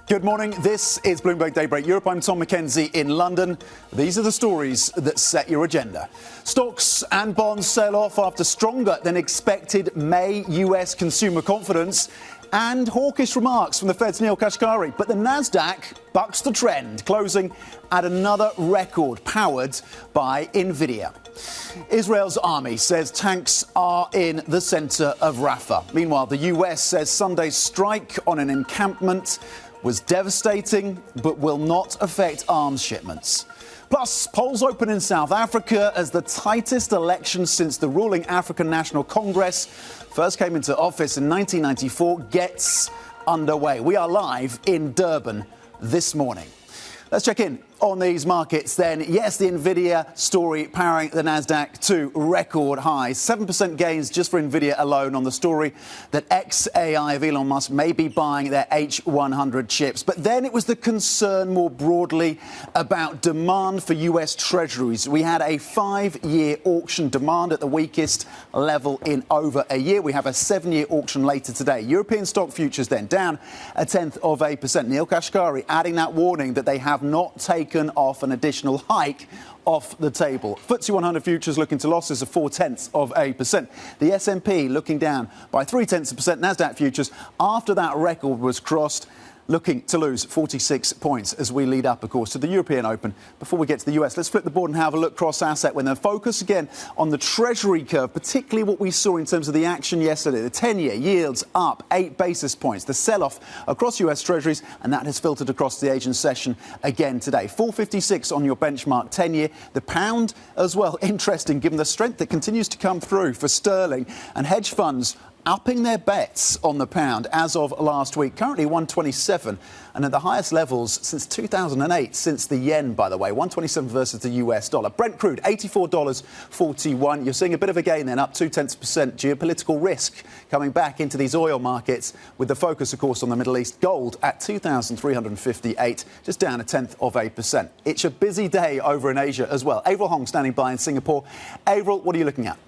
Good morning. This is Bloomberg Daybreak Europe. I'm Tom McKenzie in London. These are the stories that set your agenda. Stocks and bonds sell off after stronger than expected May US consumer confidence and hawkish remarks from the Fed's Neil Kashkari. But the Nasdaq bucks the trend, closing at another record powered by Nvidia. Israel's army says tanks are in the centre of Rafah. Meanwhile, the US says Sunday's strike on an encampment was devastating but will not affect arms shipments. Plus, polls open in South Africa as the tightest election since the ruling African National Congress first came into office in 1994 gets underway. We are live in Durban this morning. Let's check in on these markets then. Yes, the Nvidia story powering the Nasdaq to record highs. 7% gains just for Nvidia alone on the story that ex-AI of Elon Musk may be buying their H100 chips. But then it was the concern more broadly about demand for US treasuries. We had a 5-year auction demand at the weakest level in over a year. We have a 7-year auction later today. European stock futures then down 0.1%. Neil Kashkari adding that warning that they have not taken off an additional hike off the table. FTSE 100 futures looking to losses of 0.4%. The S&P looking down by 0.3%. Nasdaq futures, after that record was crossed, looking to lose 46 points as we lead up, of course, to the European Open. Before we get to the US, let's flip the board and have a look cross-asset with a focus again on the Treasury curve, particularly what we saw in terms of the action yesterday. The 10-year yields up 8 basis points. The sell-off across US Treasuries, and that has filtered across the Asian session again today. 4.56 on your benchmark 10-year. The pound as well, interesting given the strength that continues to come through for sterling, and hedge funds upping their bets on the pound as of last week. Currently 127 and at the highest levels since 2008, since the yen, by the way, 127 versus the US dollar. Brent crude, $84.41. You're seeing a bit of a gain then, up 0.2%. Geopolitical risk coming back into these oil markets with the focus, of course, on the Middle East. Gold at 2,358, just down 0.1%. It's a busy day over in Asia as well. Avril Hong standing by in Singapore. Avril, what are you looking at?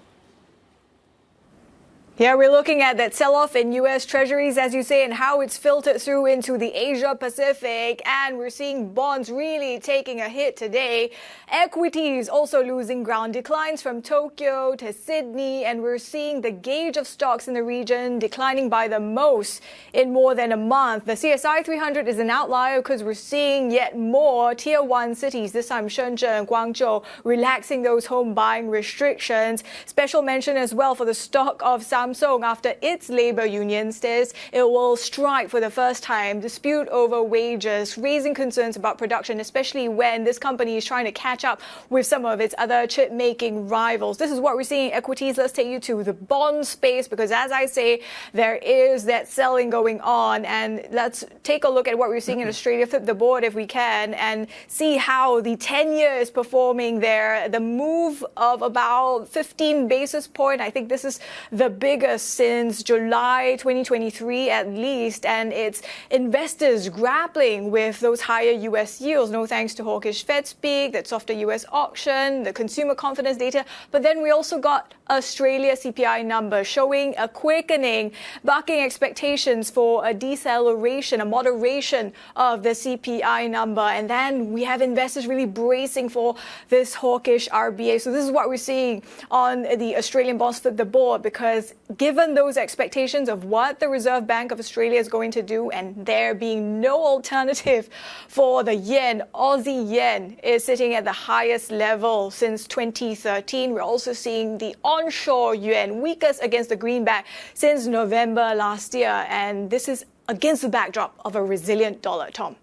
Yeah, we're looking at that sell-off in U.S. Treasuries, as you say, and how it's filtered through into the Asia-Pacific. And we're seeing bonds really taking a hit today. Equities also losing ground, declines from Tokyo to Sydney. And we're seeing the gauge of stocks in the region declining by the most in more than a month. The CSI 300 is an outlier because we're seeing yet more Tier 1 cities, this time Shenzhen and Guangzhou, relaxing those home buying restrictions. Special mention as well for the stock of Samsung after its labor union says it will strike for the first time, dispute over wages, raising concerns about production, especially when this company is trying to catch up with some of its other chip-making rivals. This is what we're seeing in equities. Let's take you to the bond space because, as I say, there is that selling going on. And let's take a look at what we're seeing in Australia. Flip the board if we can and see how the 10-year is performing there. The move of about 15 basis points. I think this is the biggest since July 2023 at least, and it's investors grappling with those higher US yields, no thanks to hawkish Fed speak, that softer US auction, the consumer confidence data. But then we also got Australia CPI number showing a quickening, bucking expectations for a deceleration, a moderation of the CPI number. And then we have investors really bracing for this hawkish RBA. So this is what we're seeing on the Australian bonds. Flip the board because given those expectations of what the Reserve Bank of Australia is going to do and there being no alternative for the yen, Aussie yen is sitting at the highest level since 2013. We're also seeing the onshore yuan weakest against the greenback since November last year. And this is against the backdrop of a resilient dollar, Tom.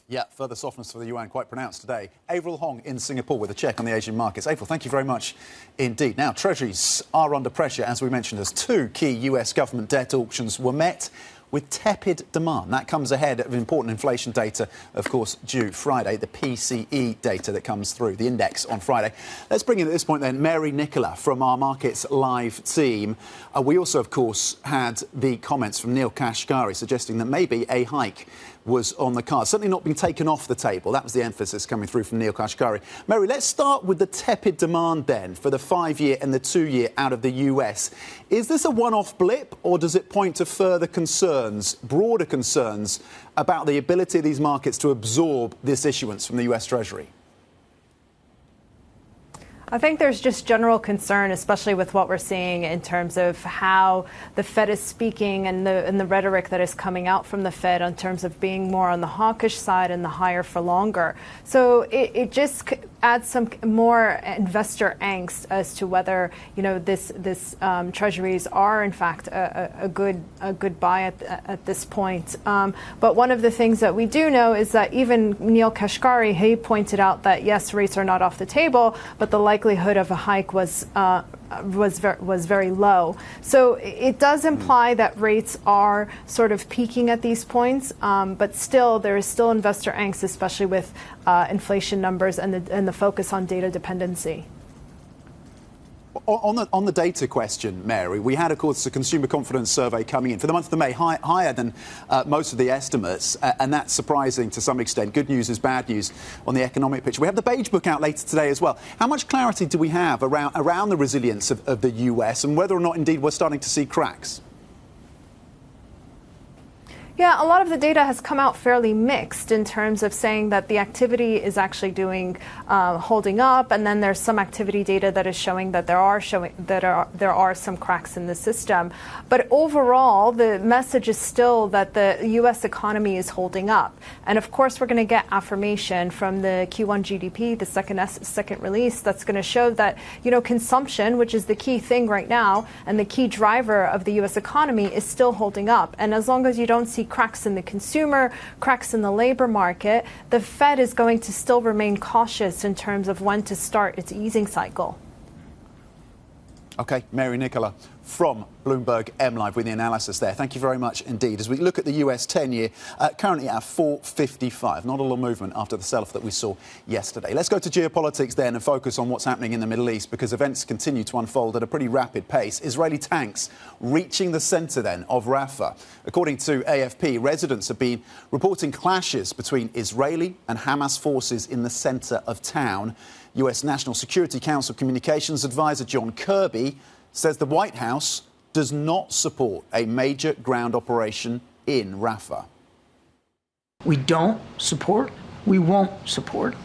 Yeah, further softness for the yuan quite pronounced today. Avril Hong in Singapore with a check on the Asian markets. Avril, thank you very much indeed. Now, treasuries are under pressure, as we mentioned, as 2 key US government debt auctions were met with tepid demand. That comes ahead of important inflation data, of course, due Friday, the PCE data that comes through, the index on Friday. Let's bring in at this point then Mary Nicolas from our Markets Live team. We also, of course, had the comments from Neil Kashkari suggesting that maybe a hike was on the cards. Certainly not being taken off the table. That was the emphasis coming through from Neil Kashkari. Mary, let's start with the tepid demand then for the 5-year and the 2-year out of the US. Is this a one-off blip or does it point to further concern concerns, broader concerns, about the ability of these markets to absorb this issuance from the US Treasury? I think there's just general concern, especially with what we're seeing in terms of how the Fed is speaking and the rhetoric that is coming out from the Fed in terms of being more on the hawkish side and the higher for longer. So it just adds some more investor angst as to whether, this treasuries are in fact a good buy at this point. But one of the things that we do know is that even Neil Kashkari, he pointed out that yes, rates are not off the table, but the likelihood of a hike was very low. So it does imply that rates are sort of peaking at these points, but still there is still investor angst, especially with inflation numbers and the focus on data dependency. On the data question, Mary, we had, of course, a consumer confidence survey coming in for the month of May, higher than most of the estimates, and that's surprising to some extent. Good news is bad news on the economic picture. We have the Beige Book out later today as well. How much clarity do we have around the resilience of the US and whether or not, indeed, we're starting to see cracks? Yeah, a lot of the data has come out fairly mixed in terms of saying that the activity is actually holding up, and then there's some activity data that is showing that there are some cracks in the system. But overall, the message is still that the U.S. economy is holding up, and of course, we're going to get affirmation from the Q1 GDP, the second release, that's going to show that consumption, which is the key thing right now, and the key driver of the U.S. economy, is still holding up. And as long as you don't see cracks in the consumer, cracks in the labor market, the Fed is going to still remain cautious in terms of when to start its easing cycle. OK, Mary Nicolas from Bloomberg MLive with the analysis there. Thank you very much indeed. As we look at the US 10-year, currently at 4.55. Not a lot of movement after the sell-off that we saw yesterday. Let's go to geopolitics then and focus on what's happening in the Middle East, because events continue to unfold at a pretty rapid pace. Israeli tanks reaching the centre then of Rafah. According to AFP, residents have been reporting clashes between Israeli and Hamas forces in the centre of town. US National Security Council Communications Advisor John Kirby says the White House does not support a major ground operation in Rafah. We don't support, we won't support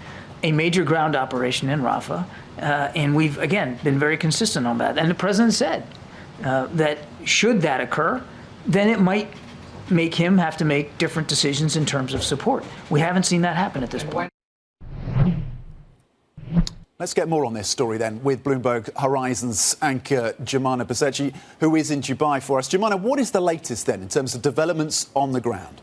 a major ground operation in Rafah. And we've, again, been very consistent on that. And the president said that should that occur, then it might make him have to make different decisions in terms of support. We haven't seen that happen at this point. Let's get more on this story then with Bloomberg Horizons anchor Jumana Basechi, who is in Dubai for us. Jumana, what is the latest then in terms of developments on the ground?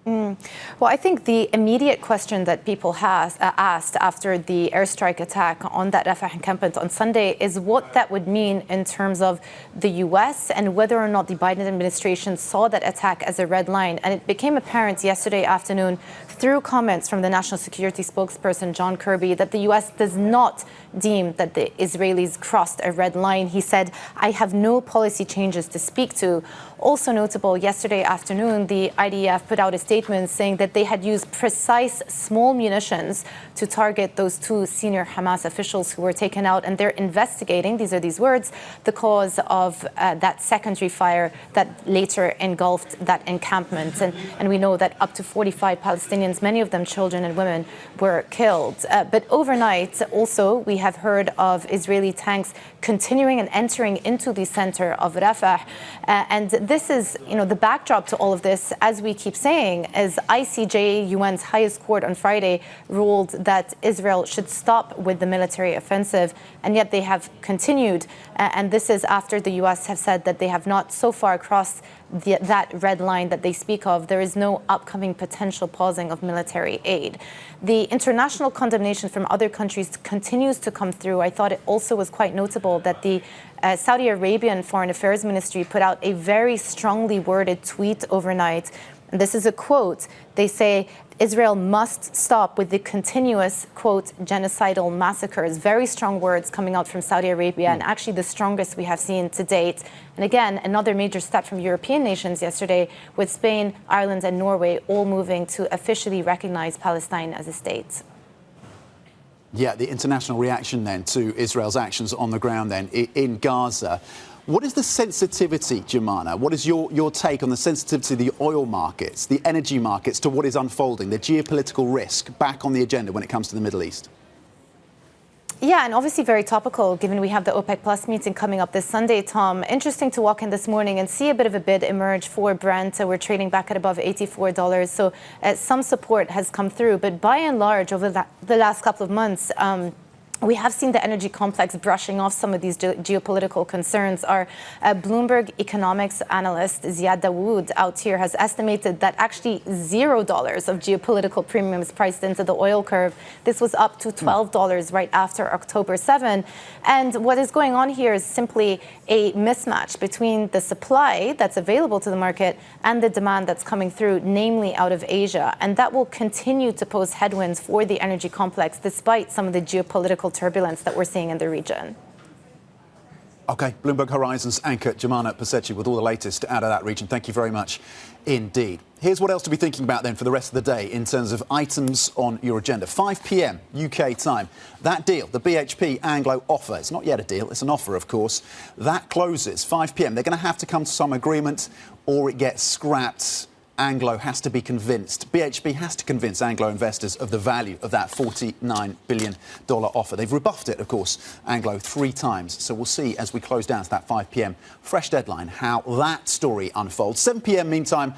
Well, I think the immediate question that people asked after the airstrike attack on that Rafah encampment on Sunday is what that would mean in terms of the U.S. and whether or not the Biden administration saw that attack as a red line. And it became apparent yesterday afternoon through comments from the national security spokesperson, John Kirby, that the U.S. does not deem that the Israelis crossed a red line. He said, I have no policy changes to speak to. Also notable, yesterday afternoon, the IDF put out a statement saying that they had used precise small munitions to target those two senior Hamas officials who were taken out, and they're investigating, these are these words, the cause of that secondary fire that later engulfed that encampment. And we know that up to 45 Palestinians, many of them children and women, were killed. But overnight, also, we have heard of Israeli tanks continuing and entering into the center of Rafah. And this is, the backdrop to all of this, as we keep saying, is ICJ, UN's highest court on Friday, ruled that Israel should stop with the military offensive, and yet they have continued. And this is after the U.S. have said that they have not so far crossed that red line that they speak of. There is no upcoming potential pausing of military aid. The international condemnation from other countries continues to come through. I thought it also was quite notable that the Saudi Arabian Foreign Affairs Ministry put out a very strongly worded tweet overnight. And this is a quote. They say, Israel must stop with the continuous, quote, genocidal massacres. Very strong words coming out from Saudi Arabia, and actually the strongest we have seen to date. And again, another major step from European nations yesterday, with Spain, Ireland and Norway all moving to officially recognize Palestine as a state. Yeah, the international reaction then to Israel's actions on the ground then in Gaza. What is the sensitivity, Jumana? What is your take on the sensitivity of the oil markets, the energy markets, to what is unfolding, the geopolitical risk back on the agenda when it comes to the Middle East? Yeah, and obviously very topical, given we have the OPEC Plus meeting coming up this Sunday, Tom. Interesting to walk in this morning and see a bit of a bid emerge for Brent. We're trading back at above $84. So some support has come through. But by and large, over the last couple of months, we have seen the energy complex brushing off some of these geopolitical concerns. Our Bloomberg economics analyst, Ziad Dawood, out here has estimated that actually $0 of geopolitical premiums priced into the oil curve. This was up to $12 right after October 7. And what is going on here is simply a mismatch between the supply that's available to the market and the demand that's coming through, namely out of Asia. And that will continue to pose headwinds for the energy complex, despite some of the geopolitical turbulence that we're seeing in the region. OK, Bloomberg Horizons anchor Jumana Pasechi with all the latest out of that region. Thank you very much indeed. Here's what else to be thinking about then for the rest of the day in terms of items on your agenda. 5 p.m. UK time. That deal, the BHP Anglo offer, it's not yet a deal, it's an offer, of course. That closes 5 p.m. They're going to have to come to some agreement or it gets scrapped. Anglo has to be convinced, BHP has to convince Anglo investors of the value of that $49 billion offer. They've rebuffed it, of course, Anglo 3 times. So we'll see as we close down to that 5 p.m. fresh deadline how that story unfolds. 7 p.m. meantime,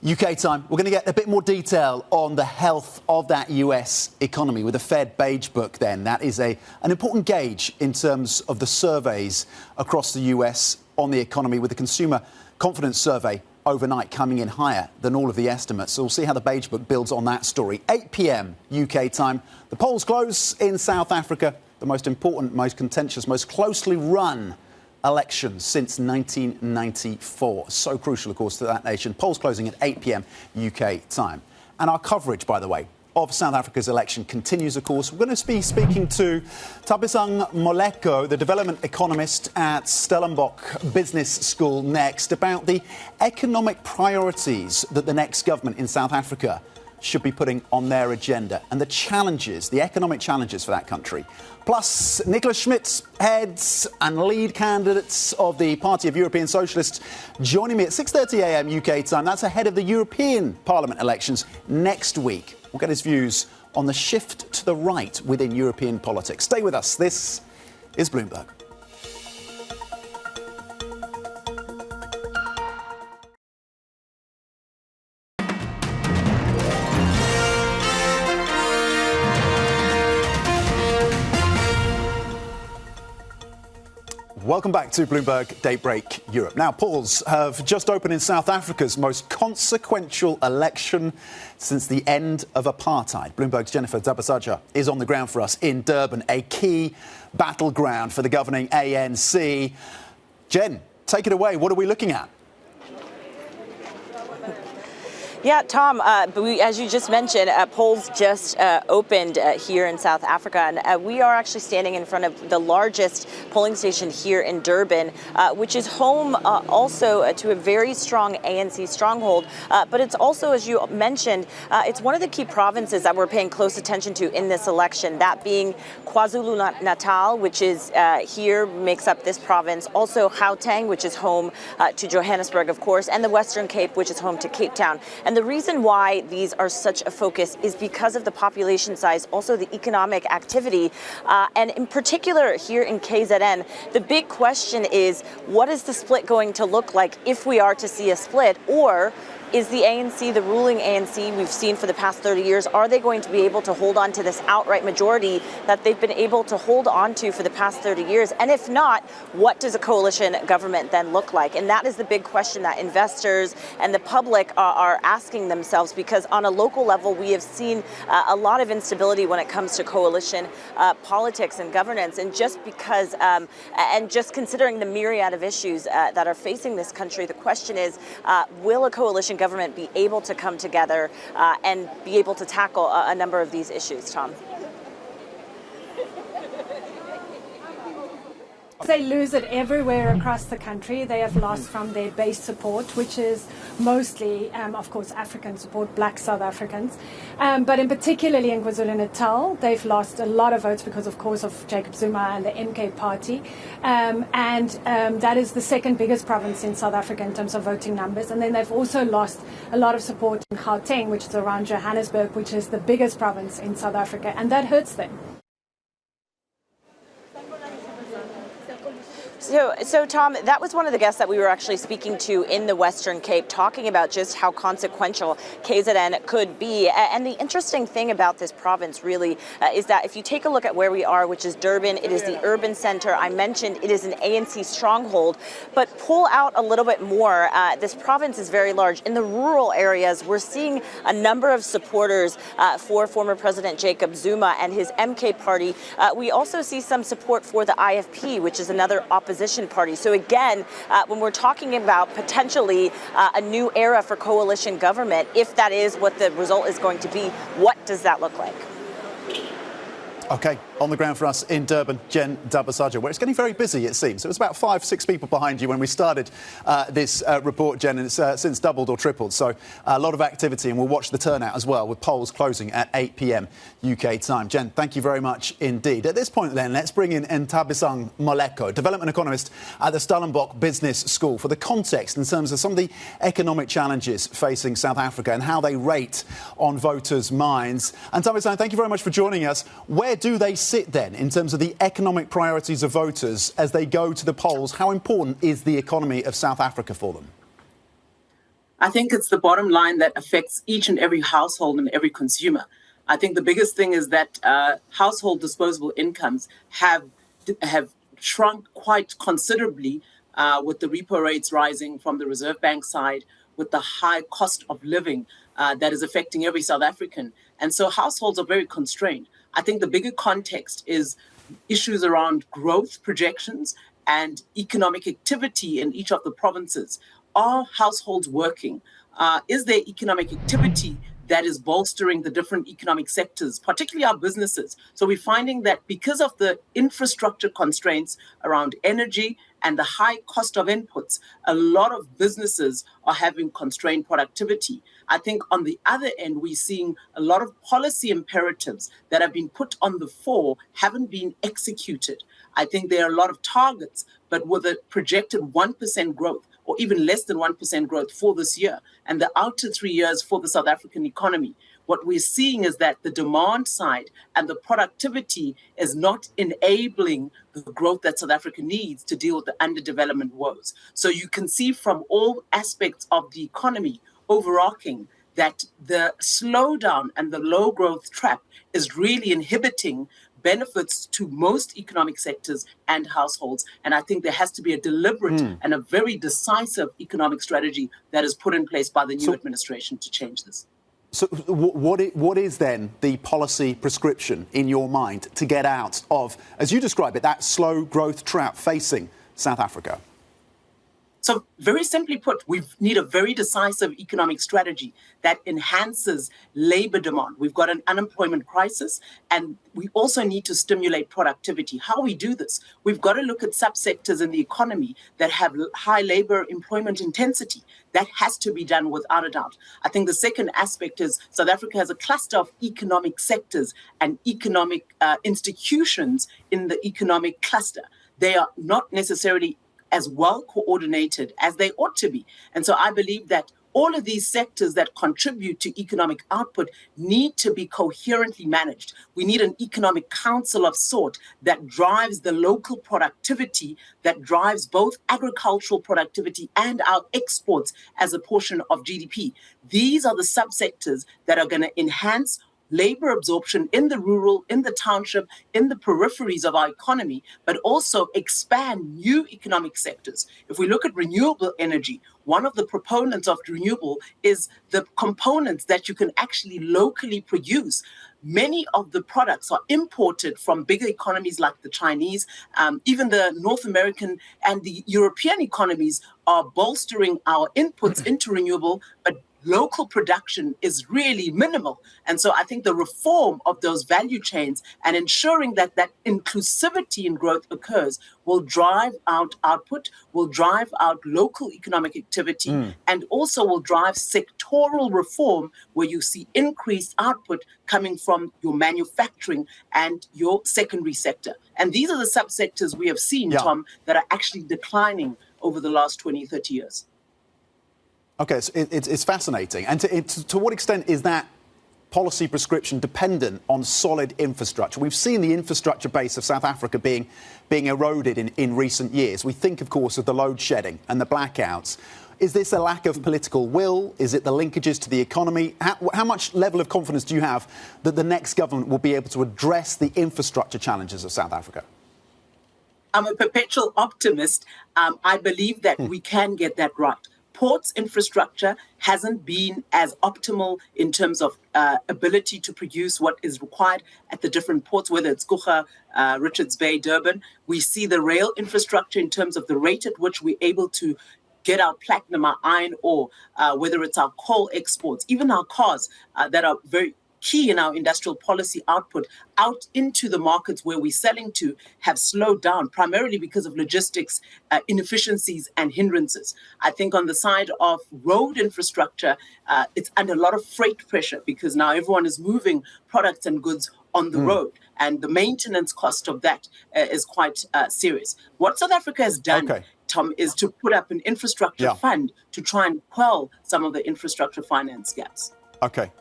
UK time, we're going to get a bit more detail on the health of that US economy with the Fed Beige Book then. That is an important gauge in terms of the surveys across the US on the economy, with the Consumer Confidence Survey overnight coming in higher than all of the estimates. So we'll see how the Beige Book builds on that story. 8 p.m. UK time. The polls close in South Africa, the most important, most contentious, most closely run election since 1994. So crucial, of course, to that nation. Polls closing at 8 p.m. UK time. And our coverage, by the way, of South Africa's election continues, of course. We're going to be speaking to Nthabiseng Moleko, the development economist at Stellenbosch Business School, next, about the economic priorities that the next government in South Africa should be putting on their agenda and the challenges, the economic challenges for that country. Plus, Nicolas Schmit, heads and lead candidates of the Party of European Socialists, joining me at 6:30 a.m. UK time. That's ahead of the European Parliament elections next week. We'll get his views on the shift to the right within European politics. Stay with us. This is Bloomberg. Welcome back to Bloomberg Daybreak Europe. Now, polls have just opened in South Africa's most consequential election since the end of apartheid. Bloomberg's Jennifer Nthabiseng is on the ground for us in Durban, a key battleground for the governing ANC. Jen, take it away. What are we looking at? Yeah, Tom, as you just mentioned, polls just opened here in South Africa, and we are actually standing in front of the largest polling station here in Durban, which is home also to a very strong ANC stronghold. But it's also, as you mentioned, it's one of the key provinces that we're paying close attention to in this election, that being KwaZulu-Natal, which is here, makes up this province, also Gauteng, which is home to Johannesburg, of course, and the Western Cape, which is home to Cape Town. And the reason why these are such a focus is because of the population size, also the economic activity, and in particular here in KZN, the big question is, what is the split going to look like if we are to see a split? Or is the ANC, the ruling ANC we've seen for the past 30 years, are they going to be able to hold on to this outright majority that they've been able to hold on to for the past 30 years? And if not, what does a coalition government then look like? And that is the big question that investors and the public are asking themselves, because on a local level, we have seen a lot of instability when it comes to coalition politics and governance. And just because, and just considering the myriad of issues that are facing this country, the question is, will a coalition government be able to come together and be able to tackle a number of these issues, Tom? They lose it everywhere across the country. They have lost from their base support, which is mostly, of course, African support, black South Africans. But in particularly in KwaZulu-Natal, they've lost a lot of votes because, of course, of Jacob Zuma and the MK party. And that is the second biggest province in South Africa in terms of voting numbers. And then they've also lost a lot of support in Gauteng, which is around Johannesburg, which is the biggest province in South Africa. And that hurts them. So, Tom, that was one of the guests that we were actually speaking to in the Western Cape, talking about just how consequential KZN could be. And the interesting thing about this province really is that if you take a look at where we are, which is Durban, it is the urban center. I mentioned it is an ANC stronghold, but pull out a little bit more. This province is very large. In the rural areas, we're seeing a number of supporters for former President Jacob Zuma and his MK party. We also see some support for the IFP, which is another opposition party. So again, when we're talking about potentially a new era for coalition government, if that is what the result is going to be, what does that look like? OK, on the ground for us in Durban, Jen Nthabiseng, where it's getting very busy, it seems. It was about 5-6 people behind you when we started this report, Jen, and it's since doubled or tripled. So a lot of activity, and we'll watch the turnout as well, with polls closing at 8 p.m. UK time. Jen, thank you very much indeed. At this point, then, let's bring in Nthabiseng Moleko, development economist at the Stellenbosch Business School, for the context in terms of some of the economic challenges facing South Africa and how they rate on voters' minds. Nthabiseng, thank you very much for joining us. Where do they sit then in terms of the economic priorities of voters as they go to the polls? How important is the economy of South Africa for them? I think it's the bottom line that affects each and every household and every consumer. I think the biggest thing is that household disposable incomes have shrunk quite considerably with the repo rates rising from the Reserve Bank side, with the high cost of living that is affecting every South African. And so households are very constrained. I think the bigger context is issues around growth projections and economic activity in each of the provinces. Are households working? Is there economic activity that is bolstering the different economic sectors, particularly our businesses? So we're finding that because of the infrastructure constraints around energy and the high cost of inputs, a lot of businesses are having constrained productivity. I think on the other end, we're seeing a lot of policy imperatives that have been put on the fore haven't been executed. I think there are a lot of targets, but with a projected 1% growth, or even less than 1% growth for this year, and the outer 3 years for the South African economy, what we're seeing is that the demand side and the productivity is not enabling the growth that South Africa needs to deal with the underdevelopment woes. So you can see from all aspects of the economy overarching that the slowdown and the low growth trap is really inhibiting benefits to most economic sectors and households. And I think there has to be a deliberate and a very decisive economic strategy that is put in place by the new administration to change this. So what is then the policy prescription in your mind to get out of, as you describe it, that slow growth trap facing South Africa? So very simply put, we need a very decisive economic strategy that enhances labor demand. We've got an unemployment crisis, and we also need to stimulate productivity. How we do this? We've got to look at subsectors in the economy that have high labor employment intensity. That has to be done without a doubt. I think the second aspect is South Africa has a cluster of economic sectors and economic institutions in the economic cluster. They are not necessarily as well coordinated as they ought to be. And so I believe that all of these sectors that contribute to economic output need to be coherently managed. We need an economic council of sort that drives the local productivity, that drives both agricultural productivity and our exports as a portion of GDP. These are the subsectors that are going to enhance labor absorption in the rural, in the township, in the peripheries of our economy, but also expand new economic sectors. If we look at renewable energy, one of the proponents of renewable is the components that you can actually locally produce. Many of the products are imported from bigger economies like the Chinese, even the North American and the European economies are bolstering our inputs into renewable, but local production is really minimal. And so I think the reform of those value chains and ensuring that that inclusivity in growth occurs will drive out output, will drive out local economic activity, and also will drive sectoral reform where you see increased output coming from your manufacturing and your secondary sector. And these are the subsectors we have seen, Tom, that are actually declining over the last 20, 30 years. Okay, so it's fascinating. And to what extent is that policy prescription dependent on solid infrastructure? We've seen the infrastructure base of South Africa being eroded in recent years. We think, of course, of the load shedding and the blackouts. Is this a lack of political will? Is it the linkages to the economy? How much level of confidence do you have that the next government will be able to address the infrastructure challenges of South Africa? I'm a perpetual optimist. I believe that we can get that right. Ports infrastructure hasn't been as optimal in terms of ability to produce what is required at the different ports, whether it's Gucha, Richards Bay, Durban. We see the rail infrastructure in terms of the rate at which we're able to get our platinum, our iron ore, whether it's our coal exports, even our cars that are very key in our industrial policy output out into the markets where we're selling to have slowed down, primarily because of logistics inefficiencies and hindrances. I think on the side of road infrastructure, it's under a lot of freight pressure because now everyone is moving products and goods on the road. And the maintenance cost of that is quite serious. What South Africa has done, Tom, is to put up an infrastructure fund to try and quell some of the infrastructure finance gaps. Okay.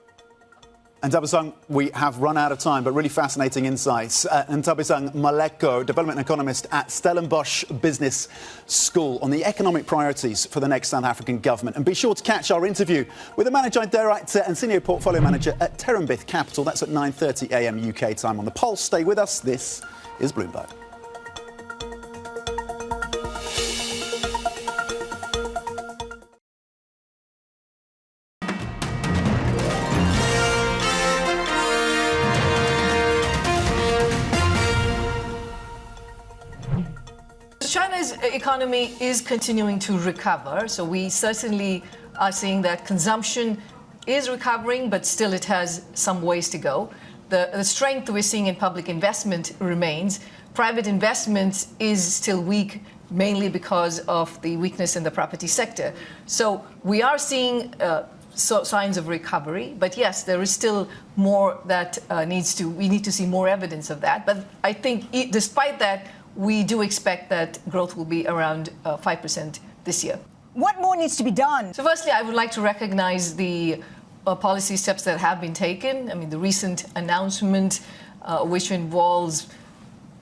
And Nthabiseng, we have run out of time, but really fascinating insights. Nthabiseng Moleko, development economist at Stellenbosch Business School, on the economic priorities for the next South African government. And be sure to catch our interview with the managing director and senior portfolio manager at Terenbith Capital. That's at 9:30 a.m. UK time on The Pulse. Stay with us. This is Bloomberg. China's economy is continuing to recover, so we certainly are seeing that consumption is recovering, but still it has some ways to go. The strength we're seeing in public investment remains. Private investment is still weak, mainly because of the weakness in the property sector. So we are seeing signs of recovery, but yes, there is still more that we need to see more evidence of that. But I think despite that, we do expect that growth will be around 5% this year. What more needs to be done? So firstly, I would like to recognize the policy steps that have been taken. I mean, the recent announcement, which involves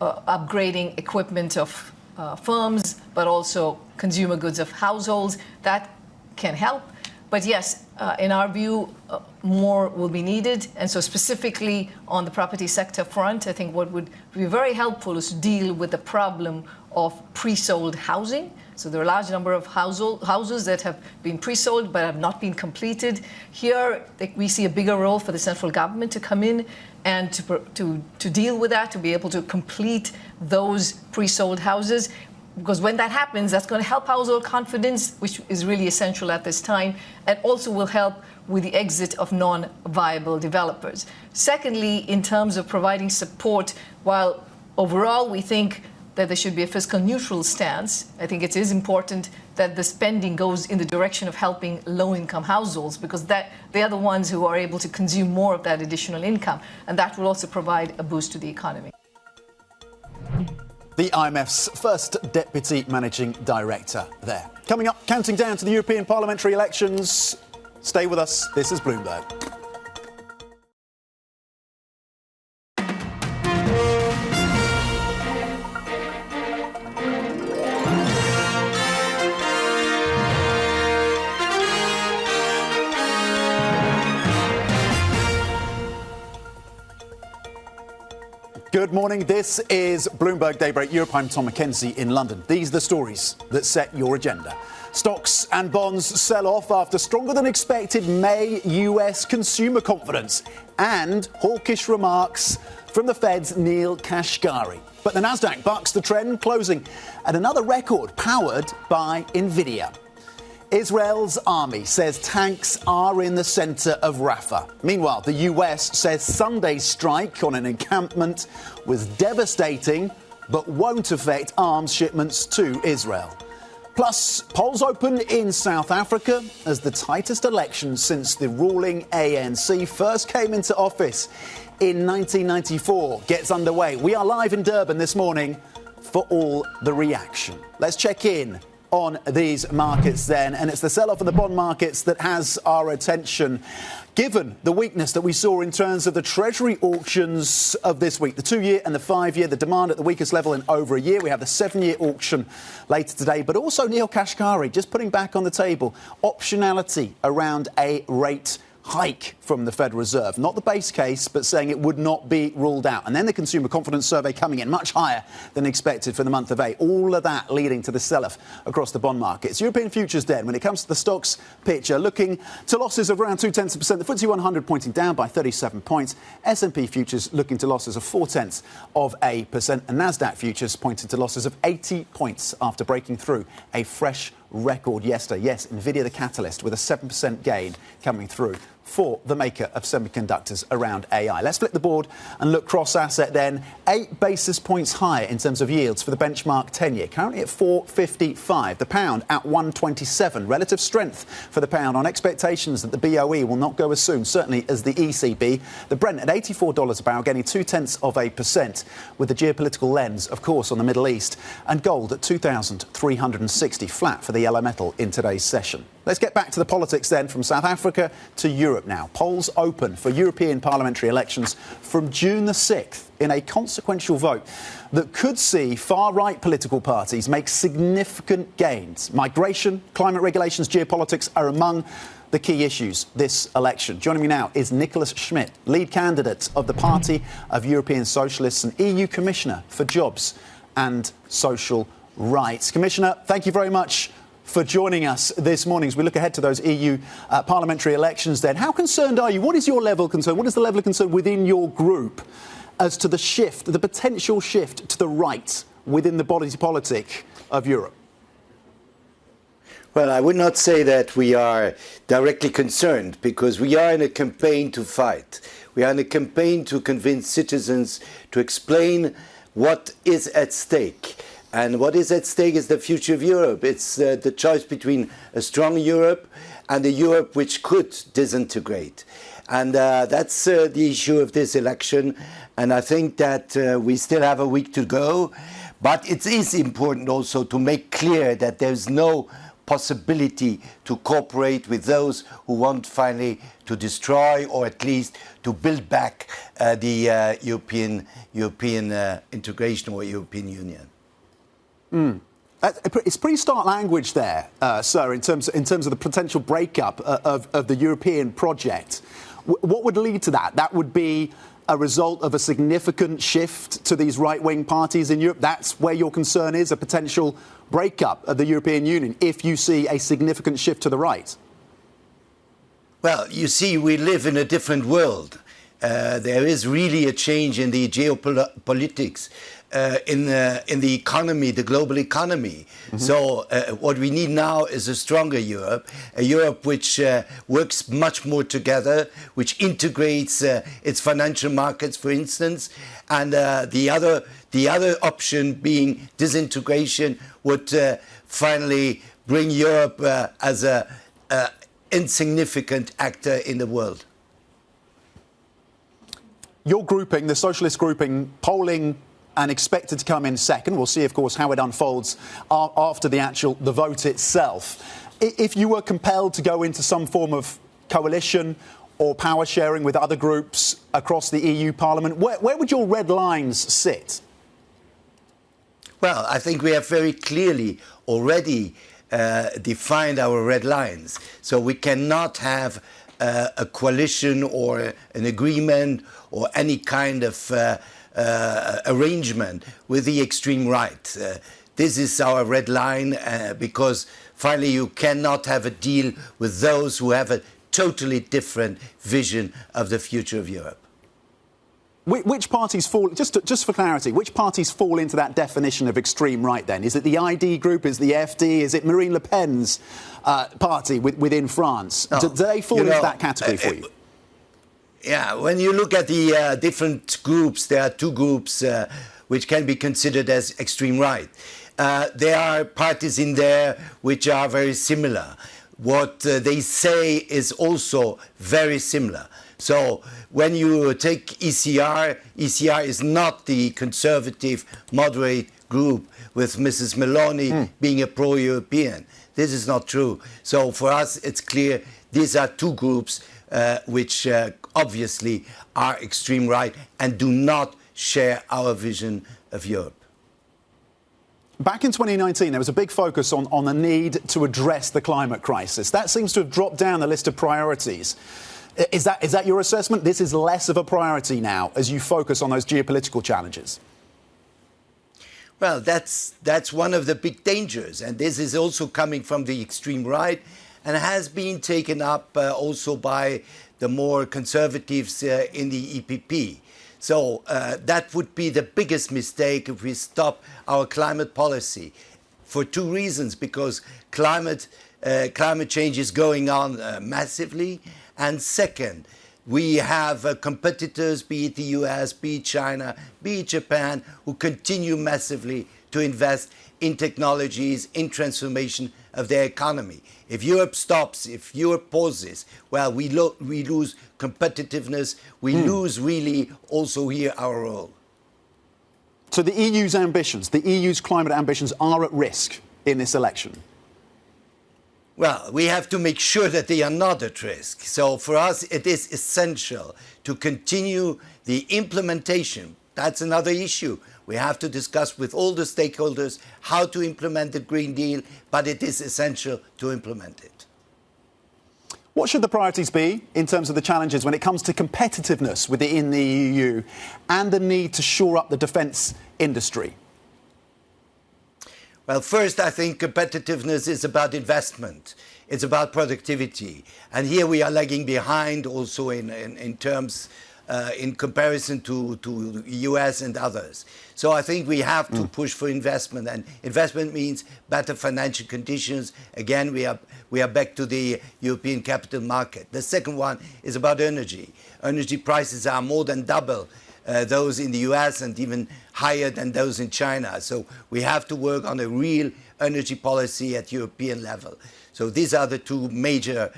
upgrading equipment of firms, but also consumer goods of households, that can help. But yes, in our view, more will be needed. And so specifically on the property sector front, I think what would be very helpful is to deal with the problem of pre-sold housing. So there are a large number of houses that have been pre-sold but have not been completed. Here, we see a bigger role for the central government to come in and to deal with that, to be able to complete those pre-sold houses. Because when that happens, that's going to help household confidence, which is really essential at this time, and also will help with the exit of non-viable developers. Secondly, in terms of providing support, while overall we think that there should be a fiscal neutral stance, I think it is important that the spending goes in the direction of helping low-income households, because they are the ones who are able to consume more of that additional income, and that will also provide a boost to the economy. The IMF's first deputy managing director there. Coming up, counting down to the European parliamentary elections. Stay with us. This is Bloomberg. Good morning. This is Bloomberg Daybreak Europe. I'm Tom Mackenzie in London. These are the stories that set your agenda. Stocks and bonds sell off after stronger than expected May US consumer confidence and hawkish remarks from the Fed's Neil Kashkari. But the Nasdaq bucks the trend, closing at another record powered by Nvidia. Israel's army says tanks are in the centre of Rafah. Meanwhile, the US says Sunday's strike on an encampment was devastating but won't affect arms shipments to Israel. Plus, polls open in South Africa as the tightest election since the ruling ANC first came into office in 1994 gets underway. We are live in Durban this morning for all the reaction. Let's check in on these markets then, and it's the sell-off of the bond markets that has our attention, given the weakness that we saw in terms of the Treasury auctions of this week. The 2-year and the 5-year, the demand at the weakest level in over a year. We have the 7-year auction later today, but also Neil Kashkari just putting back on the table optionality around a rate hike from the Federal Reserve. Not the base case, but saying it would not be ruled out. And then the consumer confidence survey coming in much higher than expected for the month of May. All of that leading to the sell-off across the bond markets. European futures then, when it comes to the stocks picture, looking to losses of around 0.2%. The FTSE 100 pointing down by 37 points. S&P futures looking to losses of 0.4%. And Nasdaq futures pointing to losses of 80 points after breaking through a fresh record yesterday. Yes, Nvidia the catalyst with a 7% gain coming through for the maker of semiconductors around AI. Let's flip the board and look cross-asset then. 8 basis points higher in terms of yields for the benchmark 10-year, currently at 4.55. The pound at 1.27. Relative strength for the pound on expectations that the BOE will not go as soon, certainly as the ECB. The Brent at $84 a barrel, gaining 0.2%, with the geopolitical lens, of course, on the Middle East. And gold at 2,360, flat for the yellow metal in today's session. Let's get back to the politics then, from South Africa to Europe now. Polls open for European parliamentary elections from June the 6th in a consequential vote that could see far-right political parties make significant gains. Migration, climate regulations, geopolitics are among the key issues this election. Joining me now is Nicolas Schmit, lead candidate of the Party of European Socialists and EU Commissioner for Jobs and Social Rights. Commissioner, thank you very much for joining us this morning as we look ahead to those EU parliamentary elections then. How concerned are you? What is your level of concern? What is the level of concern within your group as to the shift, the potential shift to the right within the body politic of Europe? Well, I would not say that we are directly concerned, because we are in a campaign to fight. We are in a campaign to convince citizens, to explain what is at stake. And what is at stake is the future of Europe. It's the choice between a strong Europe and a Europe which could disintegrate. And that's the issue of this election. And I think that we still have a week to go. But it is important also to make clear that there's no possibility to cooperate with those who want finally to destroy, or at least to build back the European integration or European Union. It's pretty stark language there, sir, in terms of the potential breakup of the European project. What would lead to that? That would be a result of a significant shift to these right-wing parties in Europe. That's where your concern is, a potential breakup of the European Union, if you see a significant shift to the right. Well, you see, we live in a different world. There is really a change in the geopolitics. In the economy, the global economy. Mm-hmm. So what we need now is a stronger Europe, a Europe which works much more together, which integrates its financial markets, for instance, and the other option being disintegration would finally bring Europe as a insignificant actor in the world. Your grouping, the socialist grouping, polling and expected to come in second. We'll see, of course, how it unfolds after the vote itself. If you were compelled to go into some form of coalition or power sharing with other groups across the EU Parliament, where would your red lines sit? Well, I think we have very clearly already defined our red lines. So we cannot have a coalition or an agreement or any kind of arrangement with the extreme right. This is our red line because finally you cannot have a deal with those who have a totally different vision of the future of Europe. Which parties fall, just for clarity, which parties fall into that definition of extreme right then? Is it the ID group, is it the FD, is it Marine Le Pen's party within France? No. Do they fall into that category for you? Yeah, when you look at the different groups, there are two groups which can be considered as extreme right. There are parties in there which are very similar. What they say is also very similar. So when you take ECR, ECR is not the conservative, moderate group with Mrs. Meloni being a pro-European. This is not true. So for us, it's clear these are two groups which obviously are extreme right and do not share our vision of Europe. Back in 2019, there was a big focus on the need to address the climate crisis. That seems to have dropped down the list of priorities. Is that your assessment? This is less of a priority now as you focus on those geopolitical challenges? Well, that's one of the big dangers. And this is also coming from the extreme right and has been taken up also by the more conservatives in the EPP. So that would be the biggest mistake if we stop our climate policy for two reasons. Because climate change is going on massively. And second, we have competitors, be it the US, be it China, be it Japan, who continue massively to invest in technologies, in transformation of their economy. If Europe stops, if Europe pauses, well, we lose competitiveness, we lose really also here our role. So the EU's ambitions, the EU's climate ambitions are at risk in this election? Well, we have to make sure that they are not at risk. So for us, it is essential to continue the implementation. That's another issue. We have to discuss with all the stakeholders how to implement the Green Deal, but it is essential to implement it. What should the priorities be in terms of the challenges when it comes to competitiveness within the EU and the need to shore up the defence industry? Well, first, I think competitiveness is about investment. It's about productivity. And here we are lagging behind also in terms, in comparison to US and others. So I think we have to push for investment. And investment means better financial conditions. Again, we are back to the European capital market. The second one is about energy. Energy prices are more than double those in the US and even higher than those in China. So we have to work on a real energy policy at European level. So these are the two major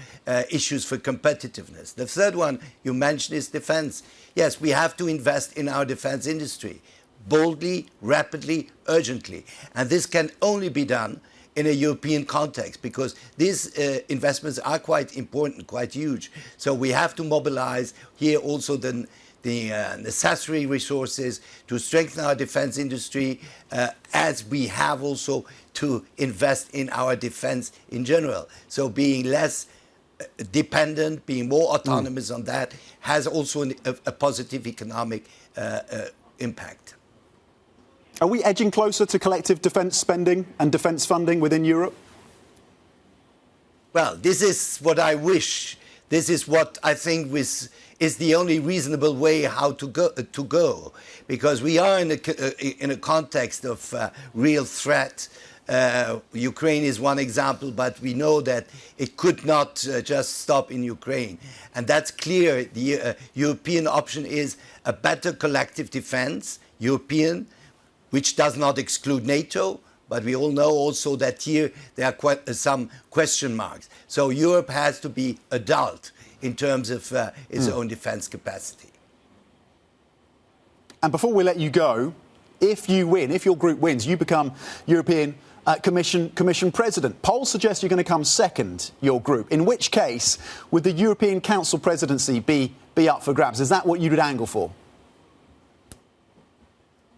issues for competitiveness. The third one you mentioned is defense. Yes, we have to invest in our defense industry boldly, rapidly, urgently. And this can only be done in a European context because these investments are quite important, quite huge. So we have to mobilize here also the necessary resources to strengthen our defense industry, as we have also to invest in our defense in general. So being less dependent, being more autonomous on that has also a positive economic impact. Are we edging closer to collective defence spending and defence funding within Europe? Well, this is what I wish. This is what I think is the only reasonable way how to go, because we are in a context of real threat. Ukraine is one example, but we know that it could not just stop in Ukraine. And that's clear. The European option is a better collective defense, European, which does not exclude NATO. But we all know also that here there are quite some question marks. So Europe has to be adult in terms of its own defense capacity. And before we let you go, if you win, if your group wins, you become European Commission President. Polls suggest you're going to come second, your group, in which case would the European Council presidency be up for grabs? Is that what you would angle for?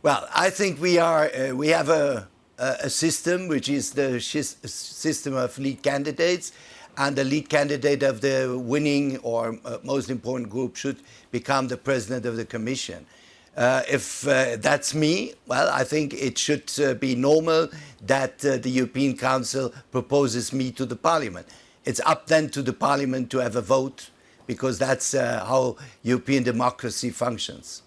Well, I think we have a system which is the system of lead candidates, and the lead candidate of the winning or most important group should become the president of the Commission. If that's me, well, I think it should be normal that the European Council proposes me to the Parliament. It's up then to the Parliament to have a vote, because that's how European democracy functions.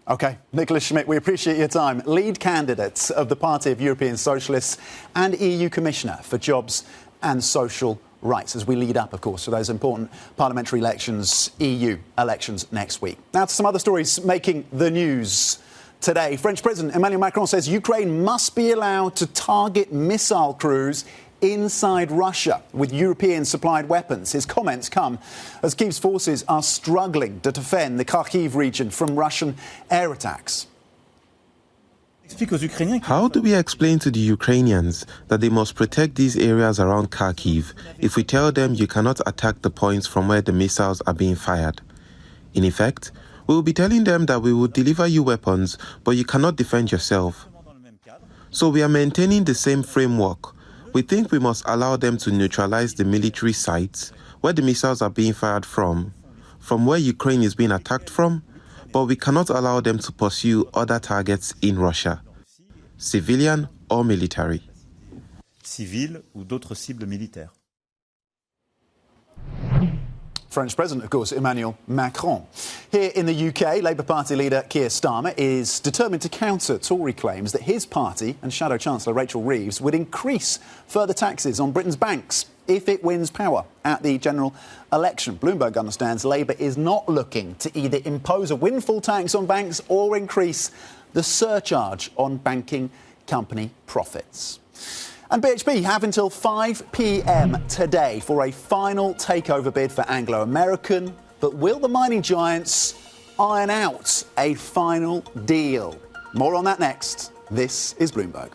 OK. Nicolas Schmit, we appreciate your time. Lead candidate of the Party of European Socialists and EU Commissioner for Jobs and Social Rights, as we lead up, of course, to those important parliamentary elections, EU elections next week. Now to some other stories making the news today. French President Emmanuel Macron says Ukraine must be allowed to target missile crews inside Russia with European-supplied weapons. His comments come as Kyiv's forces are struggling to defend the Kharkiv region from Russian air attacks. How do we explain to the Ukrainians that they must protect these areas around Kharkiv if we tell them you cannot attack the points from where the missiles are being fired? In effect, we will be telling them that we will deliver you weapons, but you cannot defend yourself. So we are maintaining the same framework. We think we must allow them to neutralize the military sites where the missiles are being fired from where Ukraine is being attacked from, but we cannot allow them to pursue other targets in Russia, civilian or military. Civil ou d'autres cibles militaires. French President, of course, Emmanuel Macron. Here in the UK, Labour Party leader Keir Starmer is determined to counter Tory claims that his party and Shadow Chancellor Rachel Reeves would increase further taxes on Britain's banks if it wins power at the general election. Bloomberg understands Labour is not looking to either impose a windfall tax on banks or increase the surcharge on banking company profits. And BHP have until 5 p.m. today for a final takeover bid for Anglo American. But will the mining giants iron out a final deal? More on that next. This is Bloomberg.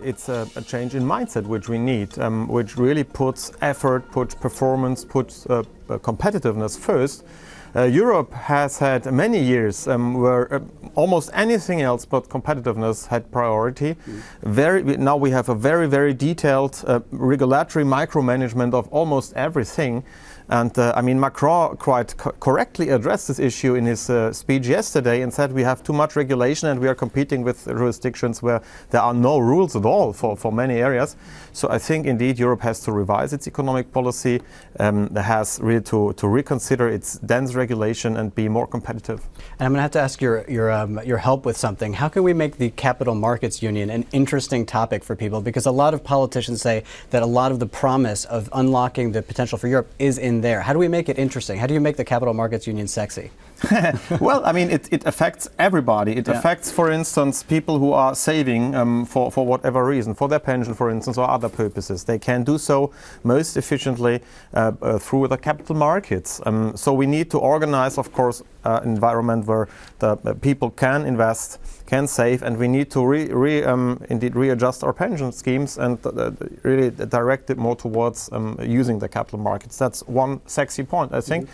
It's a change in mindset which we need, which really puts effort, puts performance, puts competitiveness first. Europe has had many years where almost anything else but competitiveness had priority. Now we have a very, very detailed regulatory micromanagement of almost everything. And I mean, Macron quite correctly addressed this issue in his speech yesterday and said we have too much regulation and we are competing with jurisdictions where there are no rules at all for many areas. So I think indeed Europe has to revise its economic policy, has really to reconsider its dense regulation and be more competitive. And I'm going to have to ask your help with something. How can we make the Capital Markets Union an interesting topic for people? Because a lot of politicians say that a lot of the promise of unlocking the potential for Europe is in there. How do we make it interesting? How do you make the Capital Markets Union sexy? Well, I mean, it affects everybody. It affects, for instance, people who are saving for whatever reason, for their pension, for instance, or other purposes. They can do so most efficiently through the capital markets. So we need to organize, of course, an environment where the people can invest, can save, and we need to indeed readjust our pension schemes and really direct it more towards using the capital markets. That's one sexy point, I think.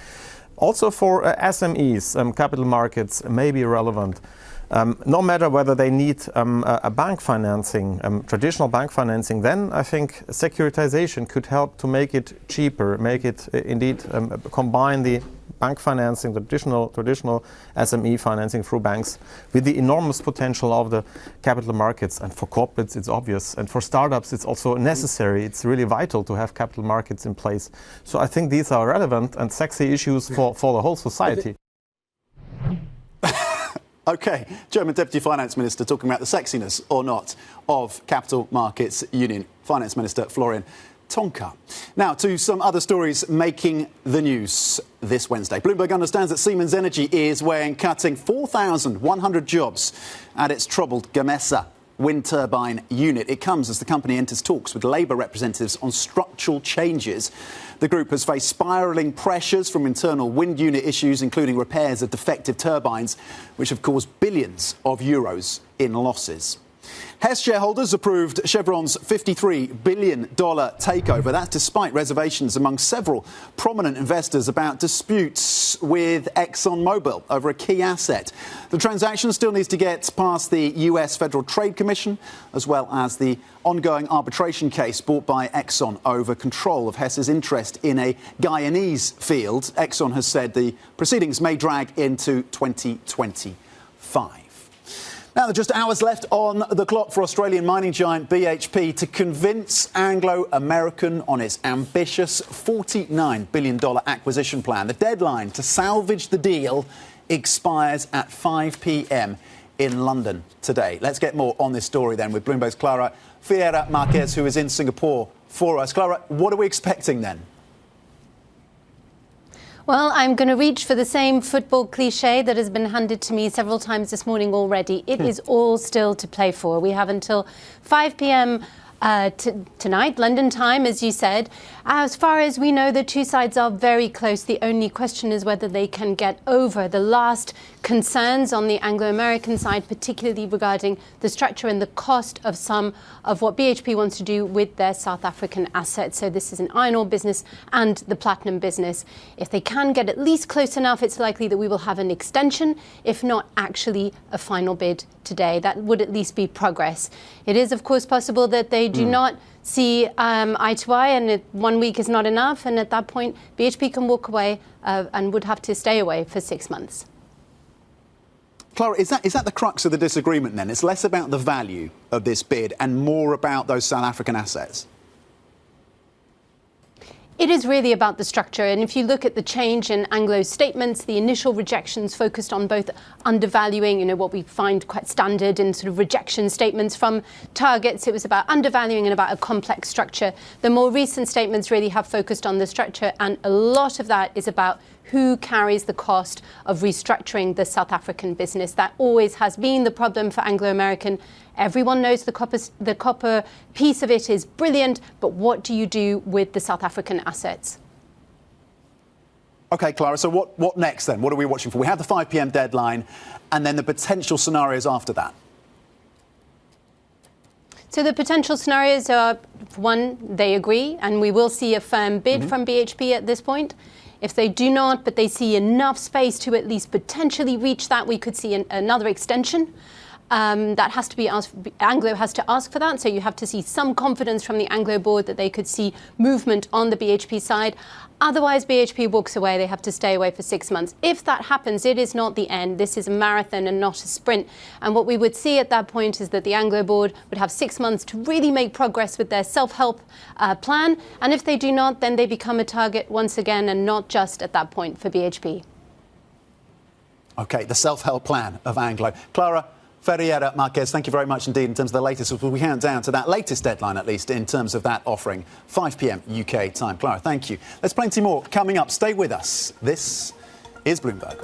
Also for SMEs, capital markets may be relevant. No matter whether they need a bank financing, traditional bank financing, then I think securitization could help to make it cheaper, make it indeed combine the bank financing, the traditional SME financing through banks with the enormous potential of the capital markets. And for corporates, it's obvious. And for startups, it's also necessary. It's really vital to have capital markets in place. So I think these are relevant and sexy issues for the whole society. OK, German Deputy Finance Minister talking about the sexiness or not of Capital Markets Union. Finance Minister Florian Tonka. Now to some other stories making the news this Wednesday. Bloomberg understands that Siemens Energy is weighing cutting 4,100 jobs at its troubled Gamesa wind turbine unit. It comes as the company enters talks with Labour representatives on structural changes. The group has faced spiralling pressures from internal wind unit issues, including repairs of defective turbines, which have caused billions of euros in losses. Hess shareholders approved Chevron's $53 billion takeover. That's despite reservations among several prominent investors about disputes with ExxonMobil over a key asset. The transaction still needs to get past the US Federal Trade Commission, as well as the ongoing arbitration case brought by Exxon over control of Hess's interest in a Guyanese field. Exxon has said the proceedings may drag into 2024. 5. Now, there are just hours left on the clock for Australian mining giant BHP to convince Anglo American on its ambitious $49 billion acquisition plan. The deadline to salvage the deal expires at 5 p.m. in London today. Let's get more on this story then with Bloomberg's Clara Ferreira Marquez, who is in Singapore for us. Clara, what are we expecting then? Well, I'm going to reach for the same football cliche that has been handed to me several times this morning already. It is all still to play for. We have until 5 p.m. Tonight, London time, as you said. As far as we know, the two sides are very close. The only question is whether they can get over the last concerns on the Anglo-American side, particularly regarding the structure and the cost of some of what BHP wants to do with their South African assets. So this is an iron ore business and the platinum business. If they can get at least close enough, it's likely that we will have an extension, if not actually a final bid today. That would at least be progress. It is, of course, possible that they do not see eye to eye, and 1 week is not enough, and at that point BHP can walk away and would have to stay away for 6 months. Clara, is that the crux of the disagreement then? It's less about the value of this bid and more about those South African assets? It is really about the structure, and if you look at the change in Anglo's statements, the initial rejections focused on both undervaluing, what we find quite standard in sort of rejection statements from targets. It was about undervaluing and about a complex structure. The more recent statements really have focused on the structure, and a lot of that is about who carries the cost of restructuring the South African business. That always has been the problem for Anglo-American. Everyone knows the copper piece of it is brilliant, but what do you do with the South African assets? OK, Clara, so what next then? What are we watching for? We have the 5 p.m. deadline and then the potential scenarios after that. So the potential scenarios are, one, they agree, and we will see a firm bid from BHP at this point. If they do not, but they see enough space to at least potentially reach that, we could see another extension. That has to be asked. Anglo has to ask for that. So you have to see some confidence from the Anglo board that they could see movement on the BHP side. Otherwise, BHP walks away. They have to stay away for 6 months. If that happens, it is not the end. This is a marathon and not a sprint. And what we would see at that point is that the Anglo board would have 6 months to really make progress with their self-help plan. And if they do not, then they become a target once again, and not just at that point for BHP. OK, the self-help plan of Anglo. Clara Ferreira Marquez, thank you very much indeed in terms of the latest. We count down to that latest deadline, at least, in terms of that offering, 5 p.m. UK time. Clara, thank you. There's plenty more coming up. Stay with us. This is Bloomberg.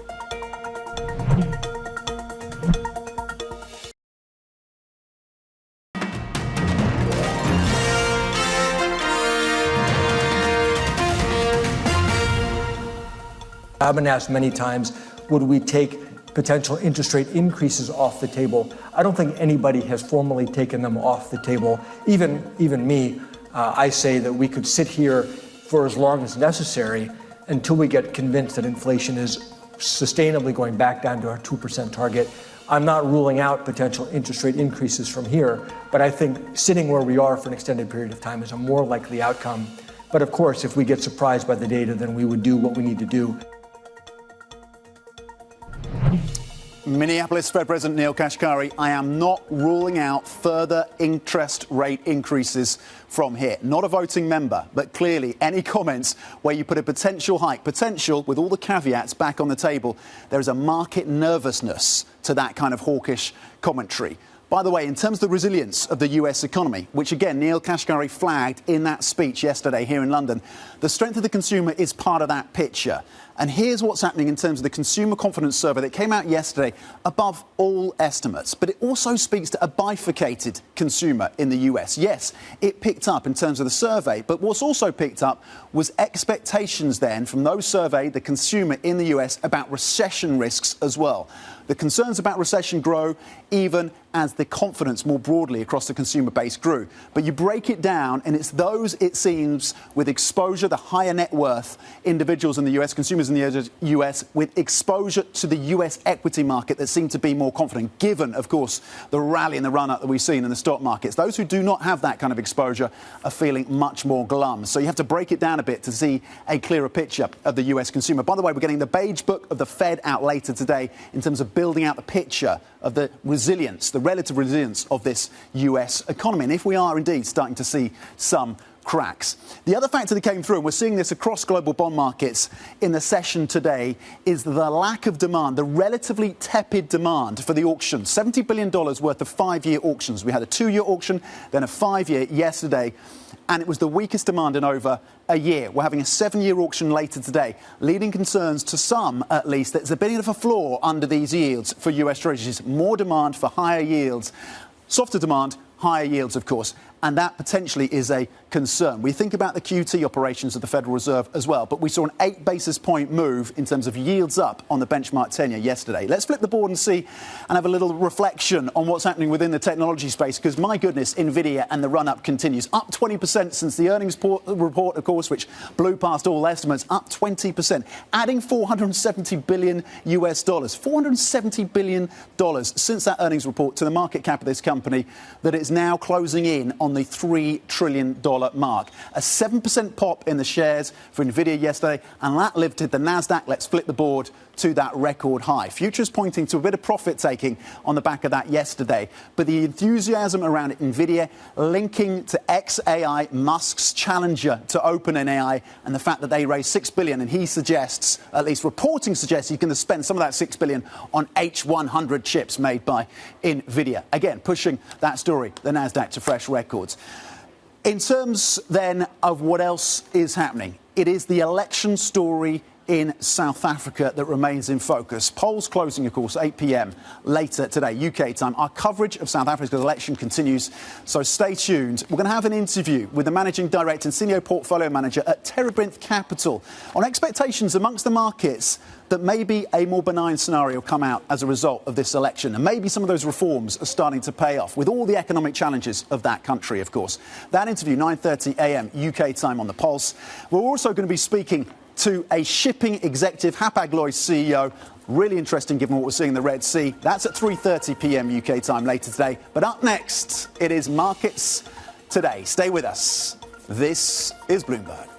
I've been asked many times, would we take potential interest rate increases off the table? I don't think anybody has formally taken them off the table. Even me, I say that we could sit here for as long as necessary until we get convinced that inflation is sustainably going back down to our 2% target. I'm not ruling out potential interest rate increases from here, but I think sitting where we are for an extended period of time is a more likely outcome. But of course, if we get surprised by the data, then we would do what we need to do. Minneapolis Fed President Neel Kashkari, I am not ruling out further interest rate increases from here. Not a voting member, but clearly any comments where you put a potential hike, potential with all the caveats back on the table, there is a market nervousness to that kind of hawkish commentary. By the way, in terms of the resilience of the US economy, which again Neel Kashkari flagged in that speech yesterday here in London, the strength of the consumer is part of that picture. And here's what's happening in terms of the consumer confidence survey that came out yesterday, above all estimates. But it also speaks to a bifurcated consumer in the US. Yes, it picked up in terms of the survey, but what's also picked up was expectations then from those surveyed, the consumer in the US, about recession risks as well. The concerns about recession grow even as the confidence more broadly across the consumer base grew. But you break it down, and it's those, it seems, with exposure, the higher net worth individuals in the US, consumers investors in the US with exposure to the US equity market that seem to be more confident, given, of course, the rally and the run-up that we've seen in the stock markets. Those who do not have that kind of exposure are feeling much more glum. So you have to break it down a bit to see a clearer picture of the US consumer. By the way, we're getting the beige book of the Fed out later today in terms of building out the picture of the resilience, the relative resilience of this US economy. And if we are indeed starting to see some cracks. The other factor that came through, and we're seeing this across global bond markets in the session today, is the lack of demand, the relatively tepid demand for the auction. $70 billion worth of 5-year auctions. We had a 2-year auction, then a 5-year yesterday, and it was the weakest demand in over a year. We're having a 7-year auction later today, leading concerns to some, at least, that there's a bit of a floor under these yields for US Treasuries. More demand for higher yields, softer demand, higher yields, of course, and that potentially is a concern. We think about the QT operations of the Federal Reserve as well, but we saw an 8 basis point move in terms of yields up on the benchmark 10-year yesterday. Let's flip the board and see and have a little reflection on what's happening within the technology space, because, my goodness, Nvidia and the run-up continues. Up 20% since the earnings report, of course, which blew past all estimates, up 20%, adding $470 billion US. $470 billion since that earnings report to the market cap of this company that is now closing in on the $3 trillion mark. A 7% pop in the shares for Nvidia yesterday, and that lifted the Nasdaq, let's flip the board, to that record high. Futures pointing to a bit of profit taking on the back of that yesterday. But the enthusiasm around Nvidia linking to XAI, Musk's challenger to OpenAI, and the fact that they raised $6 billion, and he suggests, at least reporting suggests, he's going to spend some of that $6 billion on H100 chips made by Nvidia. Again, pushing that story, the Nasdaq, to fresh records. In terms then of what else is happening, it is the election story in South Africa that remains in focus. Polls closing, of course, 8 p.m. later today, UK time. Our coverage of South Africa's election continues, so stay tuned. We're going to have an interview with the Managing Director and Senior Portfolio Manager at Terebinth Capital on expectations amongst the markets that maybe a more benign scenario come out as a result of this election. And maybe some of those reforms are starting to pay off, with all the economic challenges of that country, of course. That interview, 9:30 a.m. UK time on The Pulse. We're also going to be speaking to a shipping executive, Hapag-Lloyd CEO. Really interesting given what we're seeing in the Red Sea. That's at 3:30 p.m. UK time later today. But up next, it is Markets Today. Stay with us. This is Bloomberg.